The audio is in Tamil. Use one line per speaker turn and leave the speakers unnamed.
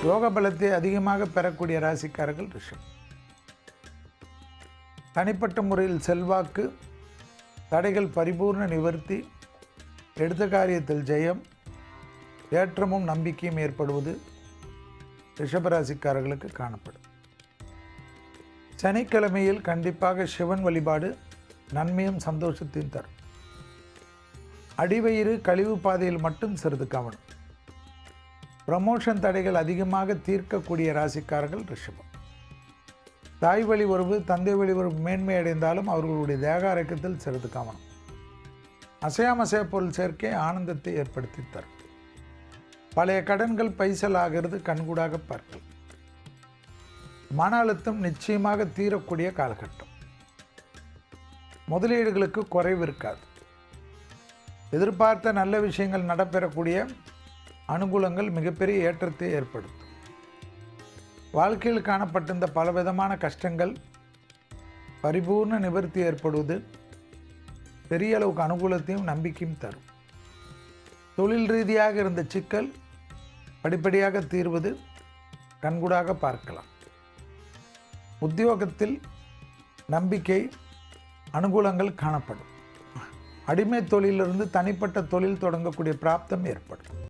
யோக பலத்தை அதிகமாக பெறக்கூடிய ராசிக்காரர்கள் ரிஷபம். தனிப்பட்ட முறையில் செல்வாக்கு, தடைகள் பரிபூர்ண நிவர்த்தி, எடுத்த காரியத்தில் ஜெயம், ஏற்றமும் நம்பிக்கையும் ஏற்படுவது ரிஷபராசிக்காரர்களுக்கு காணப்படும். சனிக்கிழமையில் கண்டிப்பாக சிவன் வழிபாடு நன்மையும் சந்தோஷத்தையும் தரும். அடிவயிறு கழிவு பாதையில் மட்டும் சிறிது கவனம். ப்ரமோஷன் தடைகள் அதிகமாக தீர்க்கக்கூடிய ராசிக்காரர்கள் ரிஷபம். தாய் வழி உறவு, தந்தை வழி உறவு மேன்மை அடைந்தாலும் அவர்களுடைய தேக ஆரோக்கியத்தில் சிறிது கவனம். அசையாமசைய பொருள் சேர்க்கை ஆனந்தத்தை ஏற்படுத்தி தரும். பழைய கடன்கள் பைசல் ஆகிறது கண்கூடாக பார்க்கலாம். மன அழுத்தம் நிச்சயமாக தீரக்கூடிய காலகட்டம். முதலீடுகளுக்கு குறைவு இருக்காது. எதிர்பார்த்த நல்ல விஷயங்கள் நடைபெறக்கூடிய அனுகூலங்கள் மிகப்பெரிய ஏற்றத்தை ஏற்படுத்தும். வாழ்க்கையில் காணப்பட்டிருந்த பலவிதமான கஷ்டங்கள் பரிபூர்ண நிவர்த்தி ஏற்படுவது பெரிய அளவுக்கு அனுகூலத்தையும் நம்பிக்கையும் தரும். தொழில் ரீதியாக இருந்த சிக்கல் படிப்படியாக தீர்வது கண்கூடாக பார்க்கலாம். உத்தியோகத்தில் நம்பிக்கை, அனுகூலங்கள் காணப்படும். அடிமை தொழிலிருந்து தனிப்பட்ட தொழில் தொடங்கக்கூடிய பிராப்தம் ஏற்படும்.